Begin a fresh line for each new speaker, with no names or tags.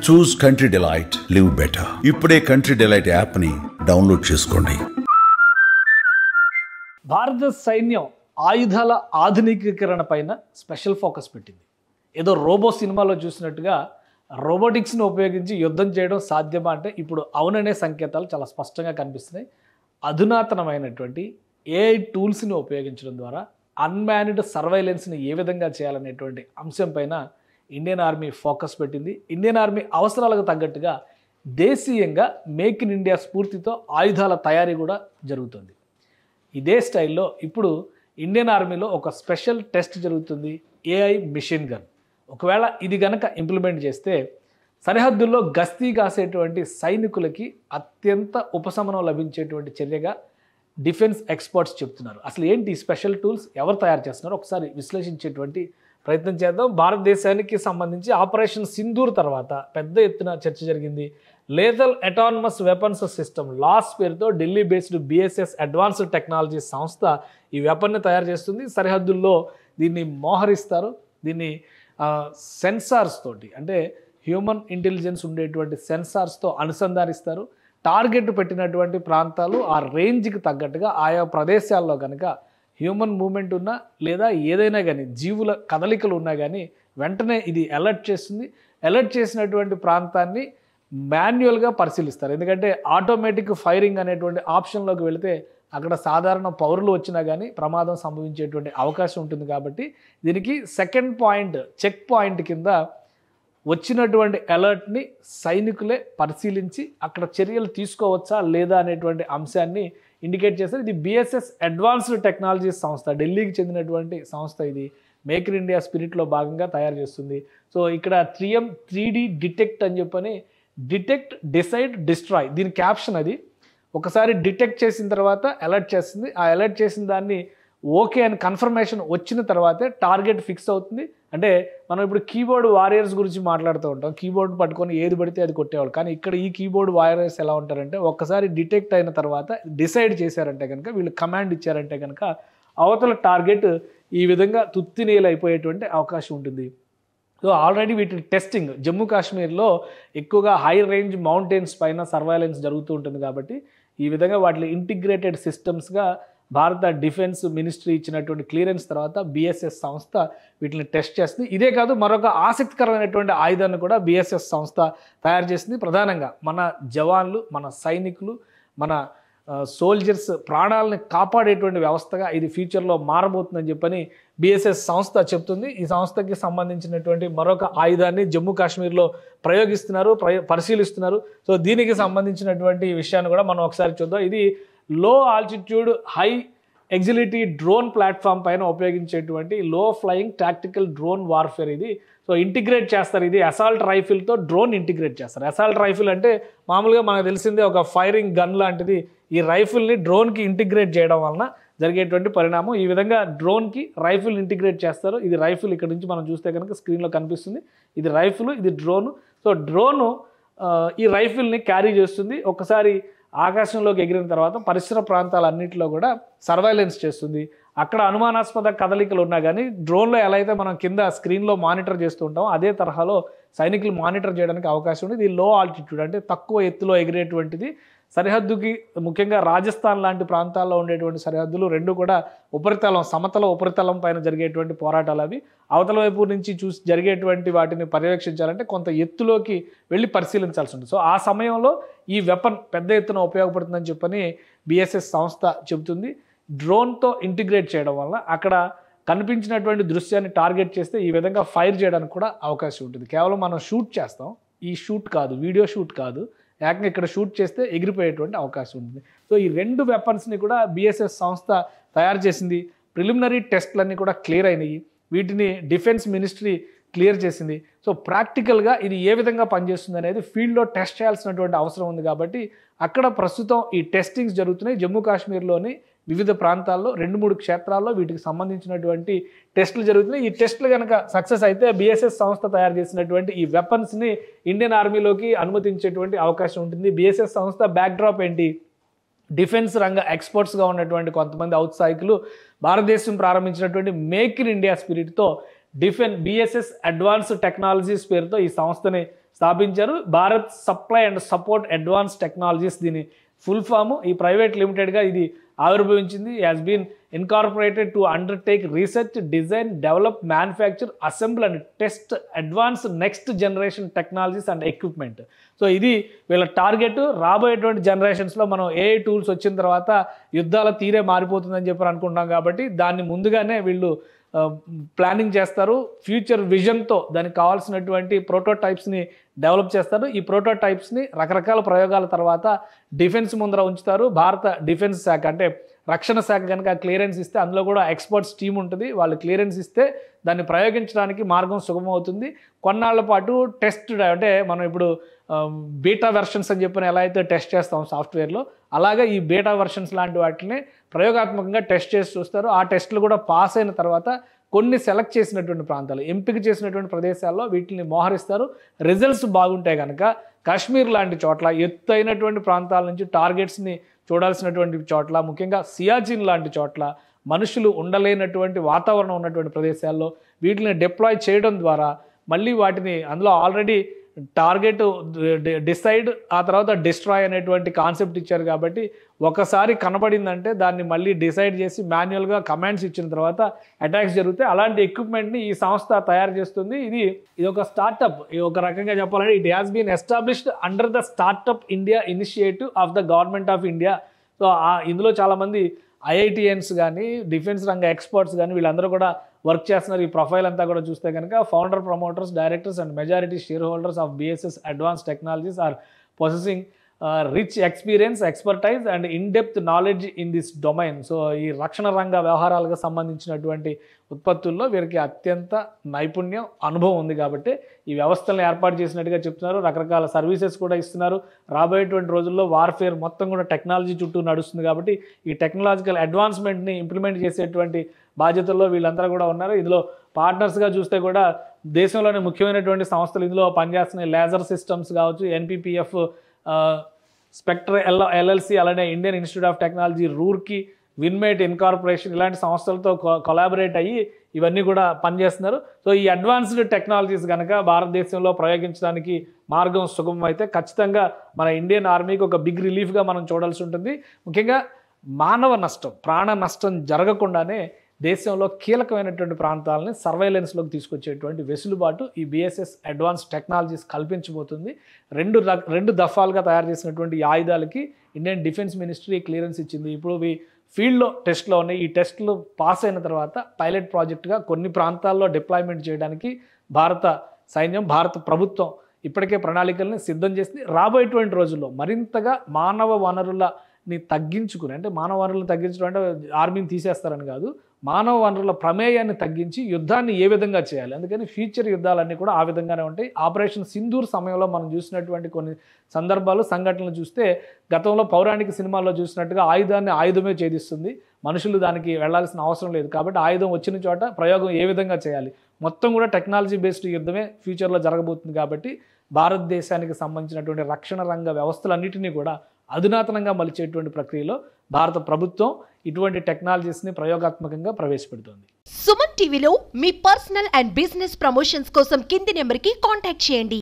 చూస్ country delight, live better. ఇప్పుడే country delight యాప్ని download చేసుకోండి.
భారత సైన్యం ఆయుధాల ఆధునికీకరణ పైన స్పెషల్ ఫోకస్ పెట్టింది. ఏదో రోబో సినిమాలో చూసినట్టుగా రోబోటిక్స్ని ఉపయోగించి యుద్ధం చేయడం సాధ్యమా అంటే ఇప్పుడు అవుననే సంకేతాలు చాలా స్పష్టంగా కనిపిస్తున్నాయి. అధునాతనమైనటువంటి ఏఐ టూల్స్ని ఉపయోగించడం ద్వారా అన్మ్యాన్డ్ సర్వైలెన్స్ని ఏ విధంగా చేయాలనేటువంటి అంశం పైన ఇండియన్ ఆర్మీ ఫోకస్ పెట్టింది. ఇండియన్ ఆర్మీ అవసరాలకు తగ్గట్టుగా దేశీయంగా మేక్ ఇన్ ఇండియా స్ఫూర్తితో ఆయుధాల తయారీ కూడా జరుగుతుంది. ఇదే స్టైల్లో ఇప్పుడు ఇండియన్ ఆర్మీలో ఒక స్పెషల్ టెస్ట్ జరుగుతుంది, ఏఐ మిషన్ గన్. ఒకవేళ ఇది గనక ఇంప్లిమెంట్ చేస్తే సరిహద్దుల్లో గస్తీ కాసేటువంటి సైనికులకి అత్యంత ఉపశమనం లభించేటువంటి చర్యగా డిఫెన్స్ ఎక్స్పర్ట్స్ చెప్తున్నారు. అసలు ఏంటి స్పెషల్ టూల్స్, ఎవరు తయారు చేస్తున్నారో ఒకసారి విశ్లేషించేటువంటి ప్రయత్నం చేద్దాం. భారతదేశానికి సంబంధించి ఆపరేషన్ సింధూర్ తర్వాత పెద్ద ఎత్తున చర్చ జరిగింది. లేథల్ అటానమస్ వెపన్స్ సిస్టమ్ లాస్ పేరుతో Delhi based BSS advanced technology సంస్థ ఈ వెపన్ని తయారు చేస్తుంది. సరిహద్దుల్లో దీన్ని మోహరిస్తారు. దీన్ని సెన్సార్స్ తోటి, అంటే హ్యూమన్ ఇంటెలిజెన్స్ ఉండేటువంటి సెన్సార్స్తో అనుసంధానిస్తారు. టార్గెట్ పెట్టినటువంటి ప్రాంతాలు ఆ రేంజ్కి తగ్గట్టుగా ఆయా ప్రదేశాల్లో కనుక హ్యూమన్ మూమెంట్ ఉన్నా లేదా ఏదైనా కానీ జీవుల కదలికలు ఉన్నా కానీ వెంటనే ఇది అలర్ట్ చేస్తుంది. అలర్ట్ చేసినటువంటి ప్రాంతాన్ని మాన్యువల్గా పరిశీలిస్తారు. ఎందుకంటే ఆటోమేటిక్ ఫైరింగ్ అనేటువంటి ఆప్షన్లోకి వెళితే అక్కడ సాధారణ పౌరులు వచ్చినా కానీ ప్రమాదం సంభవించేటువంటి అవకాశం ఉంటుంది. కాబట్టి దీనికి సెకండ్ పాయింట్, చెక్ పాయింట్ కింద వచ్చినటువంటి అలర్ట్ని సైనికులే పరిశీలించి అక్కడ చర్యలు తీసుకోవచ్చా లేదా అనేటువంటి అంశాన్ని ఇండికేట్ చేస్తారు. ఇది బిఎస్ఎస్ అడ్వాన్స్డ్ టెక్నాలజీ సంస్థ, ఢిల్లీకి చెందినటువంటి సంస్థ. ఇది మేక్ ఇన్ ఇండియా స్పిరిట్లో భాగంగా తయారు చేస్తుంది. సో ఇక్కడ 3D డిటెక్ట్ అని చెప్పని, డిటెక్ట్, డిసైడ్, డిస్ట్రాయ్ దీని క్యాప్షన్ అది. ఒకసారి డిటెక్ట్ చేసిన తర్వాత అలర్ట్ చేస్తుంది. ఆ అలర్ట్ చేసిన దాన్ని ఓకే అని కన్ఫర్మేషన్ వచ్చిన తర్వాతే టార్గెట్ ఫిక్స్ అవుతుంది. అంటే మనం ఇప్పుడు కీబోర్డ్ వారియర్స్ గురించి మాట్లాడుతూ ఉంటాం. కీబోర్డ్ పట్టుకొని ఏది పడితే అది కొట్టేవాళ్ళు. కానీ ఇక్కడ ఈ కీబోర్డ్ వారియర్స్ ఎలా ఉంటారంటే ఒక్కసారి డిటెక్ట్ అయిన తర్వాత డిసైడ్ చేశారంటే కనుక, వీళ్ళు కమాండ్ ఇచ్చారంటే కనుక అవతల టార్గెట్ ఈ విధంగా తుత్తినీలు అయిపోయేటువంటి అవకాశం ఉంటుంది. సో ఆల్రెడీ వీటి టెస్టింగ్ జమ్మూ కాశ్మీర్లో ఎక్కువగా హై రేంజ్ మౌంటైన్స్ పైన సర్వైలెన్స్ జరుగుతూ ఉంటుంది. కాబట్టి ఈ విధంగా వాటిని ఇంటిగ్రేటెడ్ సిస్టమ్స్గా భారత డిఫెన్స్ మినిస్ట్రీ ఇచ్చినటువంటి క్లియరెన్స్ తర్వాత బిఎస్ఎస్ సంస్థ వీటిని టెస్ట్ చేస్తుంది. ఇదే కాదు, మరొక ఆసక్తికరమైనటువంటి ఆయుధాన్ని కూడా బిఎస్ఎస్ సంస్థ తయారు చేసింది. ప్రధానంగా మన జవాన్లు, మన సైనికులు, మన సోల్జర్స్ ప్రాణాలను కాపాడేటువంటి వ్యవస్థగా ఇది ఫ్యూచర్లో మారబోతుందని చెప్పని బిఎస్ఎస్ సంస్థ చెప్తుంది. ఈ సంస్థకి సంబంధించినటువంటి మరొక ఆయుధాన్ని జమ్మూ కాశ్మీర్లో ప్రయోగిస్తున్నారు, పరిశీలిస్తున్నారు. సో దీనికి సంబంధించినటువంటి విషయాన్ని కూడా మనం ఒకసారి చూద్దాం. ఇది లో ఆల్టిట్యూడ్ హై ఎగ్జిలిటీ డ్రోన్ ప్లాట్ఫామ్ పైన ఉపయోగించేటువంటి లో ఫ్లయింగ్ టాక్టికల్ డ్రోన్ వార్ఫేర్ ఇది. సో ఇంటిగ్రేట్ చేస్తారు. ఇది అసాల్ట్ రైఫిల్తో డ్రోన్ ఇంటిగ్రేట్ చేస్తారు. అసాల్ట్ రైఫిల్ అంటే మామూలుగా మనకు తెలిసిందే ఒక ఫైరింగ్ గన్ లాంటిది. ఈ రైఫిల్ని డ్రోన్కి ఇంటిగ్రేట్ చేయడం వలన జరిగేటువంటి పరిణామం. ఈ విధంగా డ్రోన్కి రైఫిల్ ఇంటిగ్రేట్ చేస్తారు. ఇది రైఫిల్ ఇక్కడ నుంచి మనం చూస్తే కనుక స్క్రీన్లో కనిపిస్తుంది. ఇది రైఫిల్, ఇది డ్రోను. సో డ్రోను ఈ రైఫిల్ని క్యారీ చేస్తుంది. ఒకసారి ఆకాశంలోకి ఎగిరిన తర్వాత పరిసర ప్రాంతాలన్నింటిలో కూడా సర్వైలెన్స్ చేస్తుంది. అక్కడ అనుమానాస్పద కదలికలు ఉన్నా కానీ డ్రోన్లో ఎలా అయితే మనం కింద స్క్రీన్లో మానిటర్ చేస్తూ ఉంటామో అదే తరహాలో సైనికులు మానిటర్ చేయడానికి అవకాశం ఉంది. ఇది లో ఆల్టిట్యూడ్ అంటే తక్కువ ఎత్తులో ఎగిరేటువంటిది. సరిహద్దుకి ముఖ్యంగా రాజస్థాన్ లాంటి ప్రాంతాల్లో ఉండేటువంటి సరిహద్దులు రెండు కూడా ఉపరితలం, సమతల ఉపరితలం పైన జరిగేటువంటి పోరాటాలు అవి. అవతల వైపు నుంచి చూసి జరిగేటువంటి వాటిని పర్యవేక్షించాలంటే కొంత ఎత్తులోకి వెళ్ళి పరిశీలించాల్సి ఉంటుంది. సో ఆ సమయంలో ఈ వెపన్ పెద్ద ఎత్తున ఉపయోగపడుతుందని చెప్పని బిఎస్ఎస్ సంస్థ చెబుతుంది. డ్రోన్తో ఇంటిగ్రేట్ చేయడం వల్ల అక్కడ కనిపించినటువంటి దృశ్యాన్ని టార్గెట్ చేస్తే ఈ విధంగా ఫైర్ చేయడానికి కూడా అవకాశం ఉంటుంది. కేవలం మనం షూట్ చేస్తాం, ఈ షూట్ కాదు, వీడియో షూట్ కాదు, ఏకంగా ఇక్కడ షూట్ చేస్తే ఎగిరిపోయేటువంటి అవకాశం ఉంటుంది. సో ఈ రెండు వెపన్స్ని కూడా బిఎస్ఎస్ సంస్థ తయారు చేసింది. ప్రిలిమినరీ టెస్ట్లన్నీ కూడా క్లియర్ అయినాయి. వీటిని డిఫెన్స్ మినిస్ట్రీ క్లియర్ చేసింది. సో ప్రాక్టికల్గా ఇది ఏ విధంగా పనిచేస్తుంది అనేది ఫీల్డ్లో టెస్ట్ చేయాల్సినటువంటి అవసరం ఉంది. కాబట్టి అక్కడ ప్రస్తుతం ఈ టెస్టింగ్స్ జరుగుతున్నాయి. జమ్మూ కాశ్మీర్లోని వివిధ ప్రాంతాల్లో 2-3 క్షేత్రాల్లో వీటికి సంబంధించినటువంటి టెస్టులు జరుగుతున్నాయి. ఈ టెస్టులు కనుక సక్సెస్ అయితే బిఎస్ఎస్ సంస్థ తయారు చేసినటువంటి ఈ వెపన్స్ని ఇండియన్ ఆర్మీలోకి అనుమతించేటువంటి అవకాశం ఉంటుంది. బిఎస్ఎస్ సంస్థ బ్యాక్డ్రాప్ ఏంటి? డిఫెన్స్ రంగ ఎక్స్పర్ట్స్గా ఉన్నటువంటి కొంతమంది ఔత్సాహికులు భారతదేశం ప్రారంభించినటువంటి మేక్ ఇన్ ఇండియా స్పిరిట్తో బిఎస్ఎస్ అడ్వాన్స్డ్ టెక్నాలజీస్ పేరుతో ఈ సంస్థని స్థాపించారు. Bharat supply and support advance technologies దీని ఫుల్ ఫామ్. ఈ ప్రైవేట్ లిమిటెడ్గా ఇది ఆవిర్భవించింది. Has been incorporated to undertake research, design, develop, manufacture, assemble and test advance next generation technologies and equipment. So ఇది వీళ్ళ టార్గెట్. రాబోయేటువంటి జనరేషన్స్లో మనం ఏఐ టూల్స్ వచ్చిన తర్వాత యుద్ధాల తీరే మారిపోతుందని చెప్పి అనుకుంటాం కాబట్టి దాన్ని ముందుగానే వీళ్ళు ప్లానింగ్ చేస్తారు. ఫ్యూచర్ విజన్తో దానికి కావాల్సినటువంటి ప్రోటోటైప్స్ని డెవలప్ చేస్తారు. ఈ ప్రోటోటైప్స్ని రకరకాల ప్రయోగాల తర్వాత డిఫెన్స్ ముందర ఉంచుతారు. భారత డిఫెన్స్ శాఖ అంటే రక్షణ శాఖ కనుక క్లియరెన్స్ ఇస్తే అందులో కూడా ఎక్స్పర్ట్స్ టీం ఉంటుంది. వాళ్ళు క్లియరెన్స్ ఇస్తే దాన్ని ప్రయోగించడానికి మార్గం సుగమవుతుంది. కొన్నాళ్ల పాటు టెస్ట్ అంటే మనం ఇప్పుడు బీటా వెర్షన్స్ అని చెప్పిన ఎలా అయితే టెస్ట్ చేస్తాం సాఫ్ట్వేర్లో, అలాగే ఈ బీటా వెర్షన్స్ లాంటి వాటిని ప్రయోగాత్మకంగా టెస్ట్ చేసి చూస్తారు. ఆ టెస్టులు కూడా పాస్ అయిన తర్వాత కొన్ని సెలెక్ట్ చేసినటువంటి ప్రాంతాలు, ఎంపిక చేసినటువంటి ప్రదేశాల్లో వీటిని మోహరిస్తారు. రిజల్ట్స్ బాగుంటే కనుక కాశ్మీర్ లాంటి చోట్ల, ఎత్తైనటువంటి ప్రాంతాల నుంచి టార్గెట్స్ని చూడాల్సినటువంటి చోట్ల, ముఖ్యంగా సియాచిన్ లాంటి చోట్ల, మనుషులు ఉండలేనటువంటి వాతావరణం ఉన్నటువంటి ప్రదేశాల్లో వీటిని డిప్లాయ్ చేయడం ద్వారా మళ్ళీ వాటిని అందులో ఆల్రెడీ టార్గెట్ డిసైడ్ ఆ తర్వాత డిస్ట్రాయ్ అనేటువంటి కాన్సెప్ట్ ఇచ్చారు కాబట్టి ఒకసారి కనబడిందంటే దాన్ని మళ్ళీ డిసైడ్ చేసి మాన్యువల్గా కమాండ్స్ ఇచ్చిన తర్వాత అటాక్స్ జరుగుతాయి. అలాంటి ఎక్విప్మెంట్ని ఈ సంస్థ తయారు చేస్తుంది. ఇది ఒక స్టార్టప్. ఒక రకంగా చెప్పాలంటే it has been established under the startup India initiative of the government of India. So ఇందులో చాలామంది ఐఐటిఎన్స్ కానీ డిఫెన్స్ రంగ ఎక్స్పర్ట్స్ కానీ వీళ్ళందరూ కూడా వర్క్ చేస్తున్నారు. ఈ ప్రొఫైల్ అంతా కూడా చూస్తే కనుక founder, promoters, directors and majority shareholders of BSS advance technologies are possessing rich experience, expertise and in depth knowledge in this domain. So ఈ రక్షణ రంగ వ్యవహారాలకు సంబంధించినటువంటి ఉత్పత్తుల్లో వీరికి అత్యంత నైపుణ్యం, అనుభవం ఉంది కాబట్టి ఈ వ్యవస్థలను ఏర్పాటు చేసినట్టుగా చెప్తున్నారు. రకరకాల సర్వీసెస్ కూడా ఇస్తున్నారు. రాబోయేటువంటి రోజుల్లో వార్ఫేర్ మొత్తం కూడా టెక్నాలజీ చుట్టూ నడుస్తుంది కాబట్టి ఈ టెక్నాలజికల్ అడ్వాన్స్మెంట్ని ఇంప్లిమెంట్ చేసేటువంటి బాధ్యతల్లో వీళ్ళందరూ కూడా ఉన్నారు. ఇందులో పార్ట్నర్స్గా చూస్తే కూడా దేశంలోని ముఖ్యమైనటువంటి సంస్థలు ఇందులో పనిచేస్తున్నాయి. లేజర్ సిస్టమ్స్ కావచ్చు, ఎన్పిపిఎఫ్, స్పెక్టర్ ఎల్ఎల్సి, అలానే Indian Institute of Technology Roorkee, Winmate incorporation ఇలాంటి సంస్థలతో కొలాబరేట్ అయ్యి ఇవన్నీ కూడా పనిచేస్తున్నారు. సో ఈ అడ్వాన్స్డ్ టెక్నాలజీస్ కనుక భారతదేశంలో ప్రయోగించడానికి మార్గం సుగమం అయితే ఖచ్చితంగా మన ఇండియన్ ఆర్మీకి ఒక బిగ్ రిలీఫ్గా మనం చూడాల్సి ఉంటుంది. ముఖ్యంగా మానవ నష్టం, ప్రాణ నష్టం జరగకుండానే దేశంలో కీలకమైనటువంటి ప్రాంతాలని సర్వైలెన్స్లోకి తీసుకొచ్చేటువంటి వెసులుబాటు ఈ బిఎస్ఎస్ అడ్వాన్స్ టెక్నాలజీస్ కల్పించబోతుంది. రెండు దఫాలుగా తయారు చేసినటువంటి ఈ ఆయుధాలకి ఇండియన్ డిఫెన్స్ మినిస్ట్రీ క్లియరెన్స్ ఇచ్చింది. ఇప్పుడు ఇవి ఫీల్డ్లో టెస్ట్లో ఉన్నాయి. ఈ టెస్ట్లు పాస్ అయిన తర్వాత పైలట్ ప్రాజెక్టుగా కొన్ని ప్రాంతాల్లో డిప్లాయ్మెంట్ చేయడానికి భారత సైన్యం, భారత ప్రభుత్వం ఇప్పటికే ప్రణాళికల్ని సిద్ధం చేసింది. రాబోయేటువంటి రోజుల్లో మరింతగా మానవ వనరులని తగ్గించుకుని, అంటే మానవ వనరులను తగ్గించడం అంటే ఆర్మీని తీసేస్తారని కాదు, మానవ వనరుల ప్రమేయాన్ని తగ్గించి యుద్ధాన్ని ఏ విధంగా చేయాలి, అందుకని ఫ్యూచర్ యుద్ధాలన్నీ కూడా ఆ విధంగానే ఉంటాయి. ఆపరేషన్ సింధూర్ సమయంలో మనం చూసినటువంటి కొన్ని సందర్భాలు, సంఘటనలు చూస్తే గతంలో పౌరాణిక సినిమాల్లో చూసినట్టుగా ఆయుధాన్ని ఆయుధమే ఛేదిస్తుంది, మనుషులు దానికి వెళ్లాల్సిన అవసరం లేదు. కాబట్టి ఆయుధం వచ్చిన చోట ప్రయోగం ఏ విధంగా చేయాలి, మొత్తం కూడా టెక్నాలజీ బేస్డ్ యుద్ధమే ఫ్యూచర్లో జరగబోతుంది. కాబట్టి భారతదేశానికి సంబంధించినటువంటి రక్షణ రంగ వ్యవస్థలన్నిటినీ కూడా అధునాతనంగా మలిచేటువంటి ప్రక్రియలో భారత ప్రభుత్వం ఇటువంటి టెక్నాలజీస్ని ప్రయోగాత్మకంగా ప్రవేశపెడుతోంది.
సుమన్ టీవీలో మీ పర్సనల్ అండ్ బిజినెస్ ప్రమోషన్స్ కోసం కింది నెంబర్కి కాంటాక్ట్ చేయండి.